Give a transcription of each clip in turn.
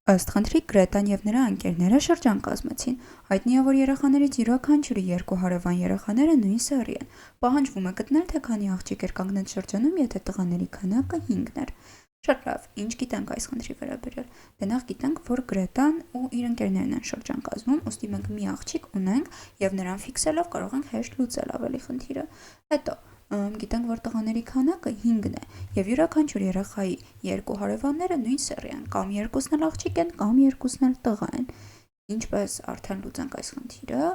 Ըստ խնդրի Գրետան և նրա ընկերները շրջան կազմեցին։ Հայտնի է, որ երեխաներից յուրաքանչյուրի 2 հարևան երեխաները նույն սեռի են։ Պահանջվում է գտնել, թե քանի աղջիկ էր կանգնած շրջանում, եթե տղաների քանակը 5-ն էր։ Շատ լավ, ինչ գիտենք այս խնդրի վերաբերյալ։ Դե նախ գիտենք, որ Գրետան ու իր ընկերներն են շրջան կազմում, ուստի մենք մի աղջիկ ունենք և նրան ֆիքսելով կարող ենք հեշտ լուծել ավելի խնդիրը։ Հետո գիտենք, որ տղաների քանակը 5-ն է և յուրաքանչյուր երեխայի 2 հարևանները նույն սեռի են, կամ 2-ն էլ աղջիկ են, կամ 2-ն էլ տղա են։ Ինչպես արդեն լուծենք այս խնդիրը,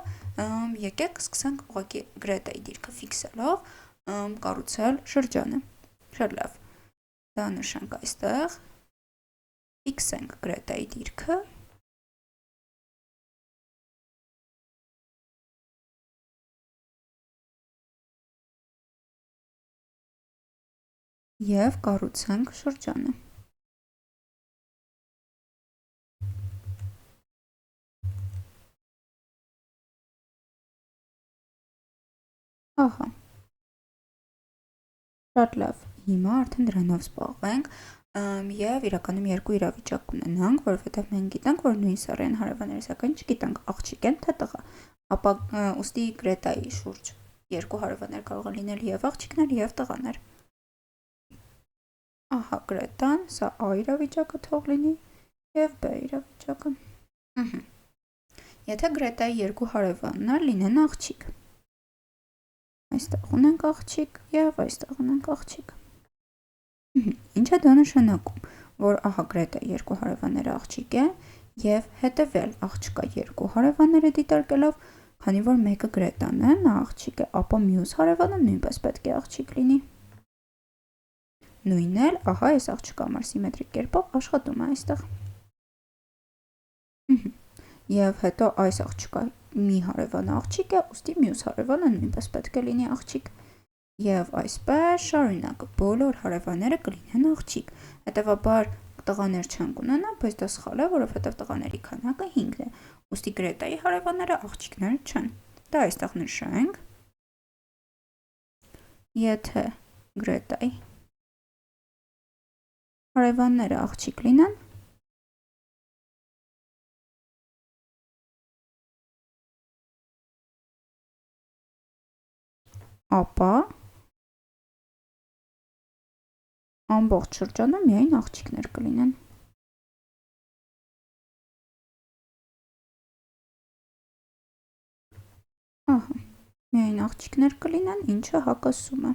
եկեք սկսենք ուղղակի Գրետայի դիրքը ֆիքսելով կառուցել շրջանը։ Շատ լավ, դա նշենք այստեղ, ֆիքսենք Գրետայի դիրքը։ Եվ կառուցենք շրջանը։ Ահա։ Շատ լավ, հիմա արդեն դրանով զբաղվենք և իրականում 2 իրավիճակ կունենանք, որովհետև մենք գիտենք, որ նույն սեռի են հարևանները, սակայն չգիտենք աղջիկ են թե տղա։ Ապա ուստի Գրետայի շուրջ 2 հարևաններ կարող են լինել և աղջիկներ, և տղաներ։ Ահա Գրետան, սա A իրավիճակը թող լինի և B իրավիճակը։ Եթե Գրետայի 2 հարևաններ լինեն աղջիկ, այստեղ ունենք աղջիկ և այստեղ ունենք աղջիկ։ Ինչ է դա նշանակում, որ ահա Գրետայի 2 հարևանները աղջիկ են և հետևյալ աղջկա 2 հարևանները դիտարկելով, քանի որ մեկը Գրետան է, նա աղջիկ է, ապա մյուս հարևանը նույնպես պետք է աղջիկ լինի։ Նույնն էլ, ահա այս աղջկա համար սիմետրիկ կերպով աշխատում է այստեղ։ Եվ հետո այս աղջկա մի հարևանը աղջիկ է, ուստի մյուս հարևանը նույնպես պետք է լինի աղջիկ։ Եվ այսպես շարունակ բոլոր հարևանները կլինեն աղջիկ։ Հետևաբար տղաներ չեն կունենա, բայց դա սխալ է, որովհետև տղաների քանակը 5-ն է։ Ուստի Գրետայի հարևանները աղջիկներ չեն։ Դա այստեղ նշենք։ Եթե Գրետայի հարևանները աղջիկ լինեն, ապա ամբողջ շրջանում միայն աղջիկներ կլինեն։ Ահա, միայն աղջիկներ կլինեն, ինչը հակասում է։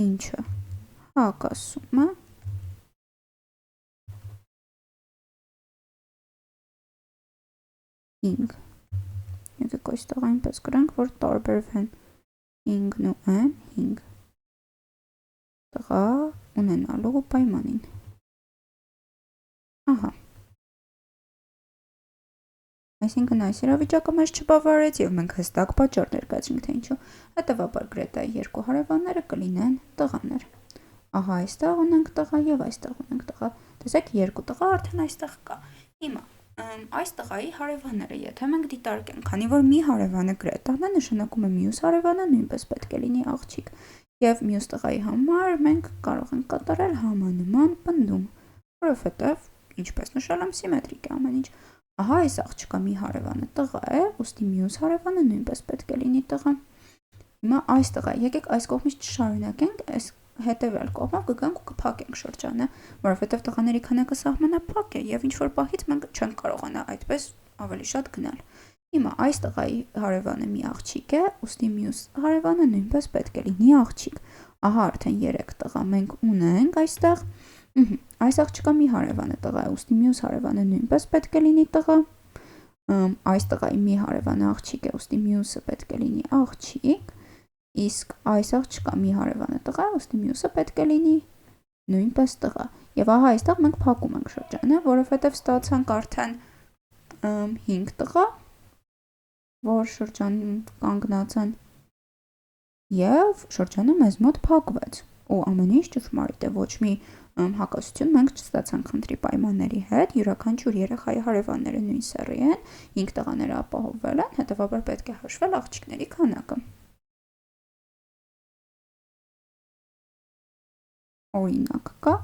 Ինչը հակասում է 5։ Եկեք այստեղ այնպես գրենք, որ տարբերվեն 5-ն ու n 5 տղա ունենալու պայմանին։ Ահա։ Այսինքն այս իրավիճակը մեզ չբավարարեց և մենք հստակ պատճառ ներկայացրինք, թե ինչու։ Հետևաբար Գրետայի 2 հարևանները կլինեն տղաներ։ Ահա այստեղ ունենք տղա և այստեղ ունենք տղա։ Տեսեք, 2 տղա արդեն այստեղ կա։ Հիմա այս տղայի հարևանները, եթե մենք դիտարկենք, քանի որ մի հարևանը Գրետան է, նշանակում է մյուս հարևանը նույնպես պետք է լինի աղջիկ։ Եվ մյուս տղայի համար մենք կարող ենք կատարել համանման պնդում, որովհետև, ինչպես նշել եմ, սիմետրիկ է ամեն ինչ։ Ահա այս աղջկա մի հարևանը տղա է, ուստի մյուս հարևանը նույնպես պետք է լինի տղա։ Հիմա այս տղա, եկեք այս կողմից չշարունակենք, այս հետևյալ կողմով կգանք ու կփակենք շրջանը, որովհետև տղաների քանակը սահմանափակ է և ինչ-որ պահից մենք չենք կարողանա այդպես ավելի շատ գնալ։ Հիմա այս տղայի հարևանը մի աղջիկ է, ուստի մյուս հարևանը նույնպես պետք է լինի աղջիկ։ Ահա արդեն 3 տղա մենք ունենք այստեղ։ Այս աղջկա մի հարևանը տղա է, ուստի մյուս հարևանը նույնպես պետք է լինի տղա։ Այս տղայի մի հարևանը աղջիկ է, ուստի մյուսը պետք է լինի աղջիկ։ Իսկ այս աղջկա մի հարևանը տղա է, ուստի մյուսը պետք է լինի նույնպես տղա։ Եվ ահա այստեղ մենք փակում ենք շրջանը, որովհետև ստացանք արդեն 5 տղա, որ շրջանում կանգնած են, և շրջանը մեզ մոտ փակվեց, ու ամեն ինչ ճշմարիտ է, ոչ մի հակասություն մենք չստացանք խնդրի պայմանների հետ, յուրաքանչյուր երեխայի հարևանները նույն սեռի են, 5 տղաները ապահովվել են, հետևաբար պետք է հաշվել աղջիկների քանակը։ օրինակ կա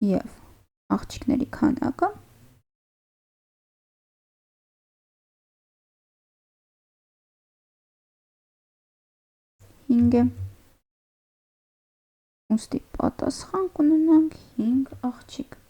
եւ աղջիկների քանակը հինգ է, ուստի պատասխան կունենանք 5 աղջիկ։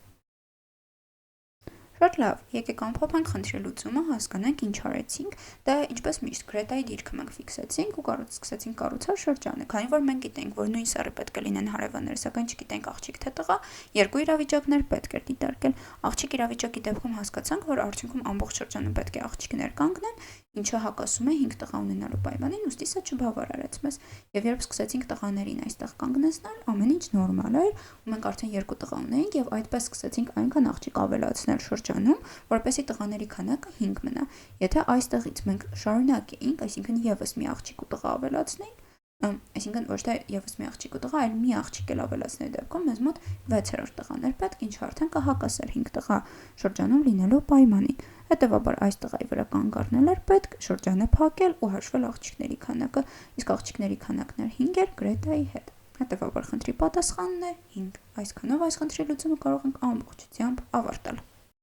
Շատ լավ, եկեք ամփոփենք խնդրի լուծումը, հասկանանք ինչ արեցինք, դա ինչպես միշտ Գրետայի դիրքը մենք ֆիքսեցինք ու սկսեցինք կառուցել շրջանը, քանի որ մենք գիտենք, որ նույն սեռի պետք է լինեն հարևանները, սակայն չգիտենք աղջիկ թե տղա, երկու իրավիճակներ պետք է դիտարկել։ Աղջիկ իրավիճակի դեպքում հասկացանք, որ արդյունքում ամբողջ շրջանում պետք է աղջիկներ կանգնեն, ինչը հակասում է 5 տղա ունենալու պայմանին, ուստի սա չբավարարեց մեզ։ Եվ երբ սկսեցինք տղաներին այստեղ կանգնեցնել, ամեն ինչ նորմալ էր, ու մենք արդեն 2 տղա ունեինք եւ այդպես սկսեցինք այնքան աղջիկ ավելացնել շրջանում, որպեսզի տղաների քանակը 5 մնա։ Եթե այստեղից մենք շարունակեինք, այսինքն եւս մի աղջիկ ու տղա ավելացնեինք, այսինքն ոչ թե եւս մի աղջիկ ու տղա, այլ մի աղջիկ էլ ավելացնելու դեպքում մեզ մոտ 6-րդ տղաներ պետք, ինչը արդեն կհակասեր 5 տղա շրջանում լինելու պայմանին։ Հետևաբար այս տղայի վրա կանգ առնել էր պետք, շրջանը փակել ու հաշվել աղջիկների քանակը, իսկ աղջիկների քանակն էր 5 էր Գրետայի հետ։ Հետևաբար խնդրի պատասխանն է 5։ Այսքանով այս խնդրի լուծումը կարող ենք ամբողջությամբ ավարտել։